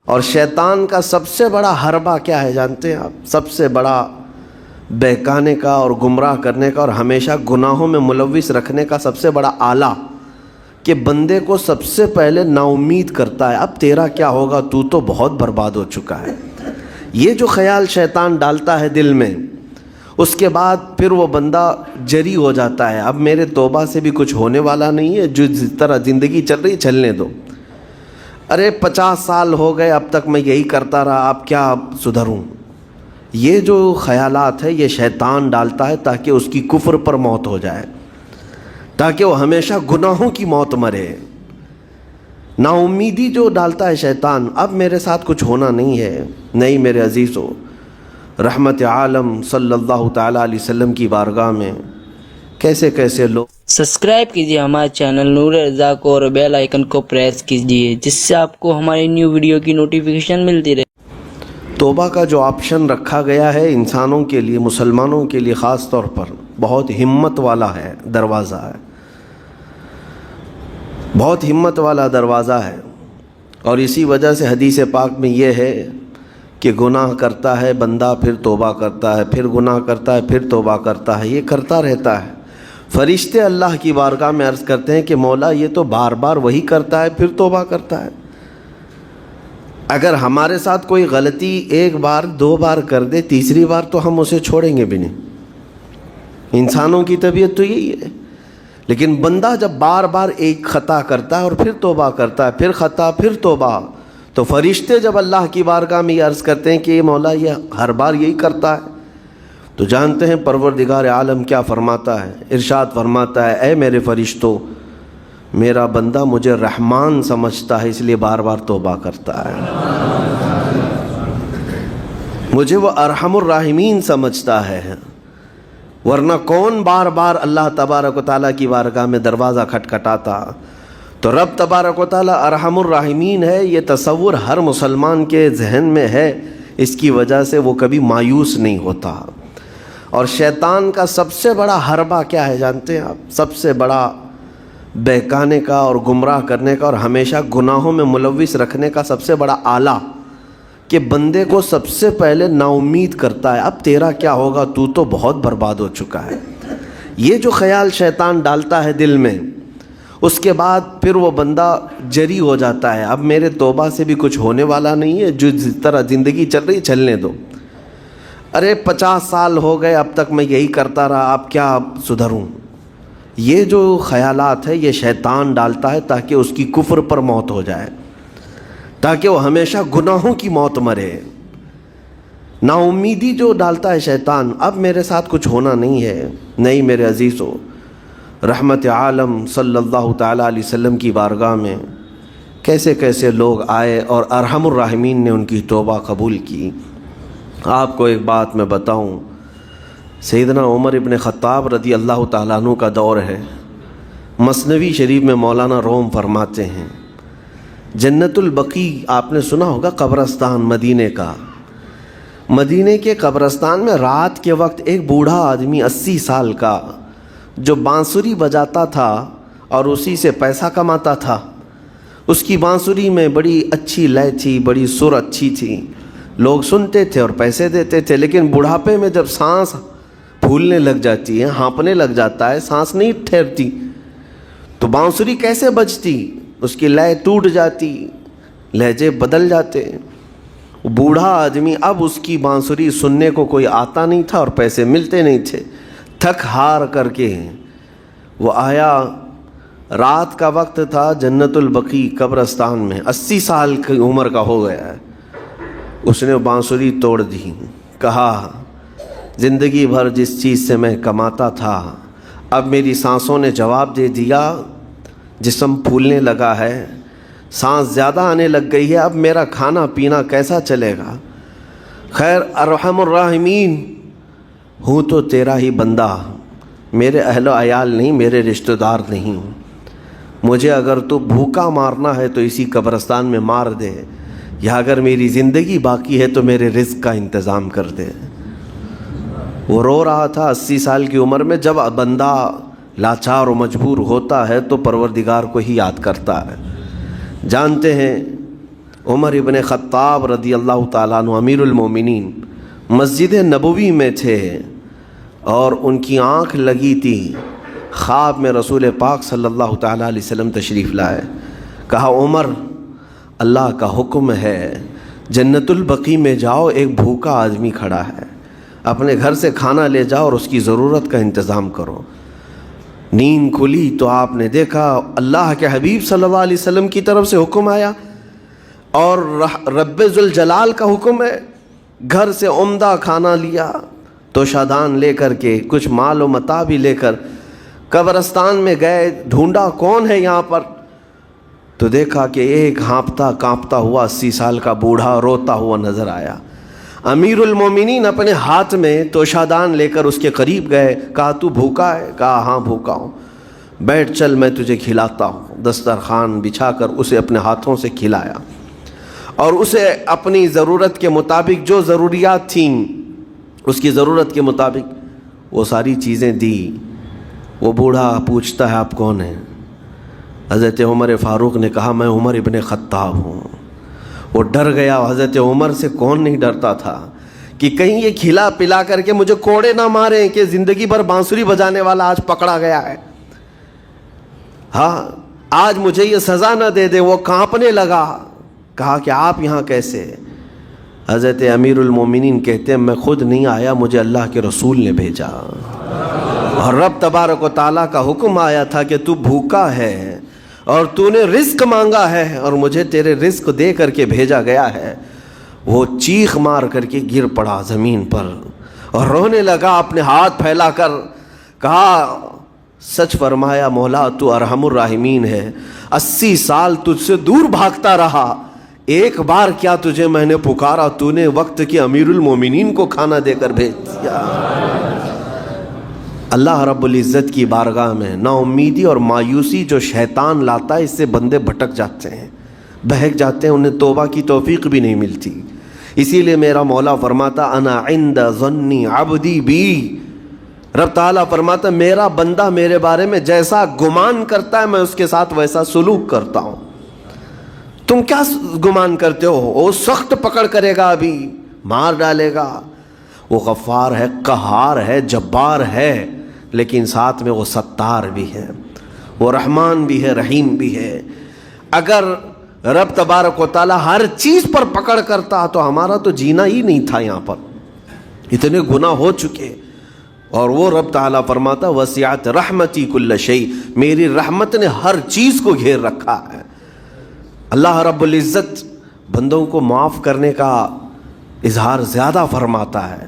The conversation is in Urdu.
اور شیطان کا سب سے بڑا حربہ کیا ہے جانتے ہیں آپ؟ سب سے بڑا بہکانے کا اور گمراہ کرنے کا اور ہمیشہ گناہوں میں ملوث رکھنے کا سب سے بڑا آلہ کہ بندے کو سب سے پہلے نا امید کرتا ہے، اب تیرا کیا ہوگا، تو بہت برباد ہو چکا ہے۔ یہ جو خیال شیطان ڈالتا ہے دل میں، اس کے بعد پھر وہ بندہ جری ہو جاتا ہے، اب میرے توبہ سے بھی کچھ ہونے والا نہیں ہے، جو جس طرح زندگی چل رہی چلنے دو، ارے 50 سال ہو گئے اب تک میں یہی کرتا رہا، اب کیا سدھروں۔ یہ جو خیالات ہے یہ شیطان ڈالتا ہے تاکہ اس کی کفر پر موت ہو جائے، تاکہ وہ ہمیشہ گناہوں کی موت مرے۔ نا امیدی جو ڈالتا ہے شیطان، اب میرے ساتھ کچھ ہونا نہیں ہے۔ نہیں میرے عزیزو، رحمت عالم صلی اللہ تعالیٰ علیہ وسلم کی بارگاہ میں کیسے کیسے لوگ سبسکرائب کیجیے ہمارے چینل نور رضا کو اور بیل آئیکن کو پریس کیجیے، جس سے آپ کو ہماری نیو ویڈیو کی نوٹیفیکیشن ملتی رہے۔ توبہ کا جو آپشن رکھا گیا ہے انسانوں کے لیے، مسلمانوں کے لیے خاص طور پر، بہت ہمت والا ہے دروازہ ہے، بہت ہمت والا دروازہ ہے۔ اور اسی وجہ سے حدیث پاک میں یہ ہے کہ گناہ کرتا ہے بندہ، پھر توبہ کرتا ہے، پھر گناہ کرتا ہے، پھر توبہ کرتا ہے، یہ کرتا رہتا ہے۔ فرشتے اللہ کی بارگاہ میں عرض کرتے ہیں کہ مولا یہ تو بار بار وہی کرتا ہے، پھر توبہ کرتا ہے۔ اگر ہمارے ساتھ کوئی غلطی ایک بار دو بار کر دے، تیسری بار تو ہم اسے چھوڑیں گے بھی نہیں۔ انسانوں کی طبیعت تو یہی ہے۔ لیکن بندہ جب بار بار ایک خطا کرتا ہے اور پھر توبہ کرتا ہے، پھر خطا پھر توبہ، تو فرشتے جب اللہ کی بارگاہ میں یہ عرض کرتے ہیں کہ یہ مولا یہ ہر بار یہی کرتا ہے، تو جانتے ہیں پروردگار عالم کیا فرماتا ہے؟ ارشاد فرماتا ہے، اے میرے فرشتوں، میرا بندہ مجھے رحمان سمجھتا ہے اس لیے بار بار توبہ کرتا ہے، مجھے وہ ارحم الراحمین سمجھتا ہے، ورنہ کون بار بار اللہ تبارک و تعالیٰ کی بارگاہ میں دروازہ کھٹکھٹاتا۔ تو رب تبارک و تعالیٰ ارحم الراحمین ہے، یہ تصور ہر مسلمان کے ذہن میں ہے، اس کی وجہ سے وہ کبھی مایوس نہیں ہوتا۔ اور شیطان کا سب سے بڑا حربہ کیا ہے جانتے ہیں آپ؟ سب سے بڑا بہکانے کا اور گمراہ کرنے کا اور ہمیشہ گناہوں میں ملوث رکھنے کا سب سے بڑا آلہ کہ بندے کو سب سے پہلے نا امید کرتا ہے، اب تیرا کیا ہوگا، تو بہت برباد ہو چکا ہے۔ یہ جو خیال شیطان ڈالتا ہے دل میں، اس کے بعد پھر وہ بندہ جری ہو جاتا ہے، اب میرے توبہ سے بھی کچھ ہونے والا نہیں ہے، جو جس طرح زندگی چل رہی چلنے دو، ارے 50 سال ہو گئے اب تک میں یہی کرتا رہا، اب کیا سدھروں۔ یہ جو خیالات ہے یہ شیطان ڈالتا ہے تاکہ اس کی کفر پر موت ہو جائے، تاکہ وہ ہمیشہ گناہوں کی موت مرے۔ نا امیدی جو ڈالتا ہے شیطان، اب میرے ساتھ کچھ ہونا نہیں ہے۔ نہیں میرے عزیزو، رحمت عالم صلی اللہ تعالیٰ علیہ وسلم کی بارگاہ میں کیسے کیسے لوگ آئے اور ارحم الراحمین نے ان کی توبہ قبول کی۔ آپ کو ایک بات میں بتاؤں، سیدنا عمر ابن خطاب رضی اللہ تعالیٰ عنہ کا دور ہے، مثنوی شریف میں مولانا روم فرماتے ہیں، جنت البقیع آپ نے سنا ہوگا، قبرستان مدینے کا، مدینے کے قبرستان میں رات کے وقت ایک بوڑھا آدمی 80 سال کا جو بانسری بجاتا تھا اور اسی سے پیسہ کماتا تھا، اس کی بانسری میں بڑی اچھی لے تھی، بڑی سر اچھی تھی، لوگ سنتے تھے اور پیسے دیتے تھے، لیکن بڑھاپے میں جب سانس پھولنے لگ جاتی ہے، ہانپنے لگ جاتا ہے، سانس نہیں ٹھہرتی، تو بانسری کیسے بجتی؟ اس کی لے ٹوٹ جاتی، لہجے بدل جاتے۔ بوڑھا آدمی، اب اس کی بانسری سننے کو کوئی آتا نہیں تھا اور پیسے ملتے نہیں تھے، تھک ہار کر کے وہ آیا، رات کا وقت تھا، جنت البقیع قبرستان میں، 80 سال کی عمر کا ہو گیا ہے، اس نے بانسری توڑ دی، کہا زندگی بھر جس چیز سے میں کماتا تھا اب میری سانسوں نے جواب دے دیا، جسم پھولنے لگا ہے، سانس زیادہ آنے لگ گئی ہے، اب میرا کھانا پینا کیسا چلے گا؟ خیر ارحم الراحمین ہوں تو تیرا ہی بندہ، میرے اہل و عیال نہیں، میرے رشتہ دار نہیں، مجھے اگر تو بھوکا مارنا ہے تو اسی قبرستان میں مار دے، یا اگر میری زندگی باقی ہے تو میرے رزق کا انتظام کر دے۔ وہ رو رہا تھا 80 سال کی عمر میں۔ جب بندہ لاچار و مجبور ہوتا ہے تو پروردگار کو ہی یاد کرتا ہے۔ جانتے ہیں عمر ابن خطاب رضی اللہ تعالیٰ عنہ امیر المومنین مسجد نبوی میں تھے اور ان کی آنکھ لگی تھی، خواب میں رسول پاک صلی اللہ تعالیٰ علیہ وسلم تشریف لائے. کہا عمر اللہ کا حکم ہے جنت البقیع میں جاؤ، ایک بھوکا آدمی کھڑا ہے، اپنے گھر سے کھانا لے جاؤ اور اس کی ضرورت کا انتظام کرو. نیند کھلی تو آپ نے دیکھا اللہ کے حبیب صلی اللہ علیہ وسلم کی طرف سے حکم آیا اور رب ذوالجلال کا حکم ہے. گھر سے عمدہ کھانا لیا، توشادان لے کر کے، کچھ مال و متاع بھی لے کر قبرستان میں گئے، ڈھونڈا کون ہے یہاں پر، تو دیکھا کہ ایک ہانپتا کانپتا ہوا 80 سال کا بوڑھا روتا ہوا نظر آیا. امیر المومنین اپنے ہاتھ میں توشادان لے کر اس کے قریب گئے. کہا تو بھوکا ہے؟ کہا ہاں بھوکا ہوں. بیٹھ چل میں تجھے کھلاتا ہوں. دسترخوان بچھا کر اسے اپنے ہاتھوں سے کھلایا اور اسے اپنی ضرورت کے مطابق جو ضروریات تھیں اس کی ضرورت کے مطابق وہ ساری چیزیں دی. وہ بوڑھا پوچھتا ہے آپ کون ہیں؟ حضرت عمر فاروق نے کہا میں عمر ابن خطاب ہوں. وہ ڈر گیا. حضرت عمر سے کون نہیں ڈرتا تھا کہ کہیں یہ کھلا پلا کر کے مجھے کوڑے نہ ماریں کہ زندگی بھر بانسری بجانے والا آج پکڑا گیا ہے، ہاں آج مجھے یہ سزا نہ دے دے. وہ کانپنے لگا. کہا کہ آپ یہاں کیسے؟ حضرت امیر المومنین کہتے ہیں میں خود نہیں آیا، مجھے اللہ کے رسول نے بھیجا اور رب تبارک و تعالیٰ کا حکم آیا تھا کہ تو بھوکا ہے اور تو نے رزق مانگا ہے اور مجھے تیرے رزق دے کر کے بھیجا گیا ہے. وہ چیخ مار کر کے گر پڑا زمین پر اور رونے لگا اپنے ہاتھ پھیلا کر. کہا سچ فرمایا مولا تو ارحم الراحمین ہے. 80 سال تجھ سے دور بھاگتا رہا، ایک بار کیا تجھے میں نے پکارا، تو نے وقت کے امیر المومنین کو کھانا دے کر بھیج دیا. اللہ رب العزت کی بارگاہ میں نا امیدی اور مایوسی جو شیطان لاتا ہے اس سے بندے بھٹک جاتے ہیں، بہک جاتے ہیں، انہیں توبہ کی توفیق بھی نہیں ملتی. اسی لیے میرا مولا فرماتا انا عند ظن عبدی بی. رب تعالیٰ فرماتا میرا بندہ میرے بارے میں جیسا گمان کرتا ہے میں اس کے ساتھ ویسا سلوک کرتا ہوں. تم کیا گمان کرتے ہو؟ وہ سخت پکڑ کرے گا، ابھی مار ڈالے گا. وہ غفار ہے، قہار ہے، جبار ہے، لیکن ساتھ میں وہ ستار بھی ہے، وہ رحمان بھی ہے، رحیم بھی ہے. اگر رب تبارک و تعالیٰ ہر چیز پر پکڑ کرتا تو ہمارا تو جینا ہی نہیں تھا. یہاں پر اتنے گناہ ہو چکے. اور وہ رب تعالیٰ فرماتا وسعت رحمتی کل شیء، میری رحمت نے ہر چیز کو گھیر رکھا ہے. اللہ رب العزت بندوں کو معاف کرنے کا اظہار زیادہ فرماتا ہے.